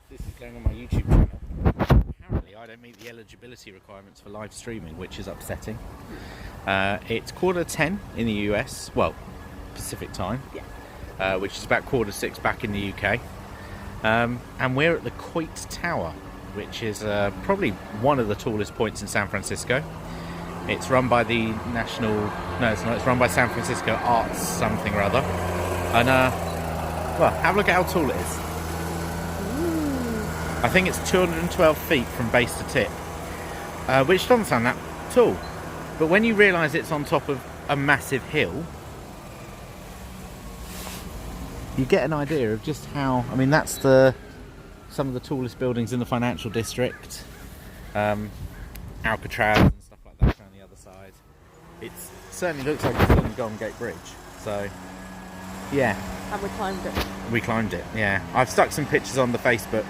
This is going on my YouTube channel. Apparently I don't meet the eligibility requirements for live streaming, which is upsetting. It's 10:15 in the US, well, Pacific time, which is about 6:15 back in the UK. And we're at the Coit Tower, which is probably one of the tallest points in San Francisco. It's run by the National... No, it's not. It's run by San Francisco Arts something or other. And, well, have a look at how tall it is. I think it's 212 feet from base to tip, which doesn't sound that tall. But when you realise it's on top of a massive hill, you get an idea of just how... I mean, that's some of the tallest buildings in the financial district. Alcatraz and stuff like that on the other side. It certainly looks like it's on the Golden Gate Bridge. So, yeah. And we climbed it. We climbed it, yeah. I've stuck some pictures on the Facebook,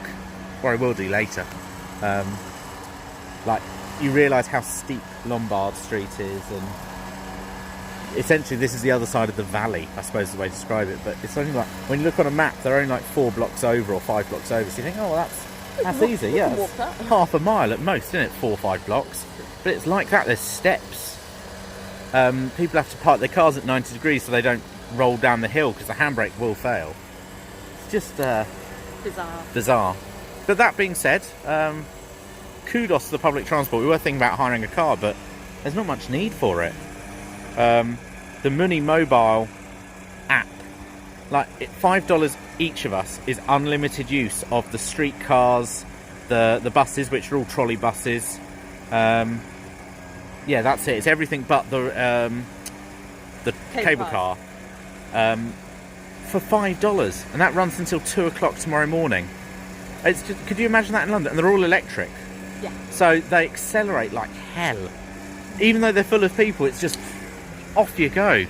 or I will do later. Like, you realise how steep Lombard Street is, and essentially this is the other side of the valley, I suppose is the way to describe it. But it's only like, when you look on a map, they're only like 4 blocks over or 5 blocks over. So you think, oh, well, that's easy, yeah. It's half a mile at most, isn't it? 4 or 5 blocks. But it's like that. There's steps. People have to park their cars at 90 degrees so they don't roll down the hill because the handbrake will fail. It's just bizarre. But that being said, kudos to the public transport. We were thinking about hiring a car, but there's not much need for it. The Muni Mobile app, like $5 each of us, is unlimited use of the streetcars, the buses, which are all trolley buses. Yeah, that's it. It's everything but the cable car. For $5, and that runs until 2 o'clock tomorrow morning. It's just, could you imagine that in London? And they're all electric. Yeah. So they accelerate like hell. Even though they're full of people, it's just off you go.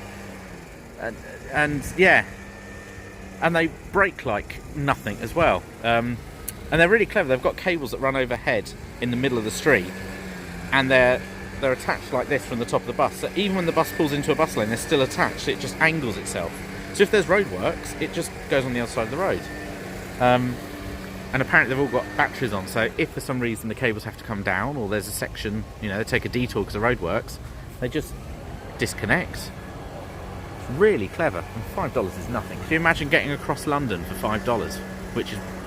And yeah. And they brake like nothing as well. And they're really clever. They've got cables that run overhead in the middle of the street. And they're attached like this from the top of the bus. So even when the bus pulls into a bus lane, they're still attached. It just angles itself. So if there's roadworks, it just goes on the other side of the road. And apparently they've all got batteries on, so if for some reason the cables have to come down, or there's a section, you know, they take a detour because the road works, they just disconnect. It's really clever, and $5 is nothing. Can you imagine getting across London for $5?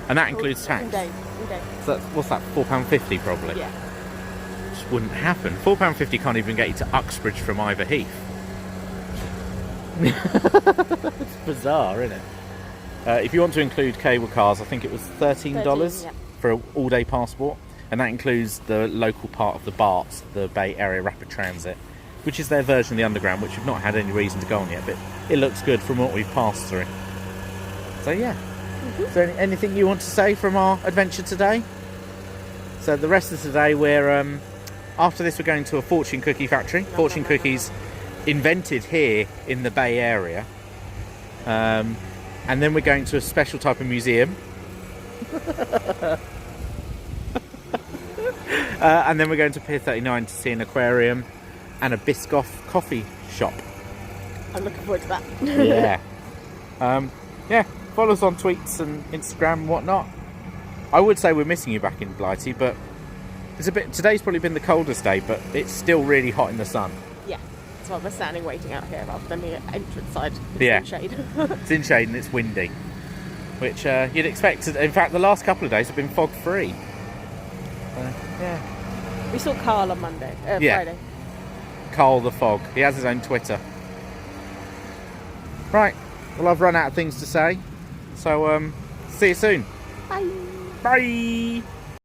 And that includes tax. All day. So that's, what's that, £4.50 probably? Yeah. Just wouldn't happen. £4.50 can't even get you to Uxbridge from Ivor Heath. It's bizarre, isn't it? If you want to include cable cars, I think it was $13 for an all-day passport, and that includes the local part of the BART, the Bay Area Rapid Transit, which is their version of the Underground, which we've not had any reason to go on yet, but it looks good from what we've passed through. So yeah. Is there anything you want to say from our adventure today? So the rest of today, we're after this we're going to a fortune cookie factory. Fortune cookies invented here in the Bay Area. And then we're going to a special type of museum. And then we're going to Pier 39 to see an aquarium and a Biscoff coffee shop. I'm looking forward to that. Yeah. Yeah, follow us on tweets and Instagram and whatnot. I would say we're missing you back in Blighty, but today's probably been the coldest day, but it's still really hot in the sun. Yeah. That's why we're standing waiting out here rather than the entrance side. It's in shade. It's in shade and it's windy, which you'd expect. In fact, the last couple of days have been fog-free. Yeah. We saw Carl on Friday. Carl the Fog. He has his own Twitter. Right. Well, I've run out of things to say. So, see you soon. Bye. Bye.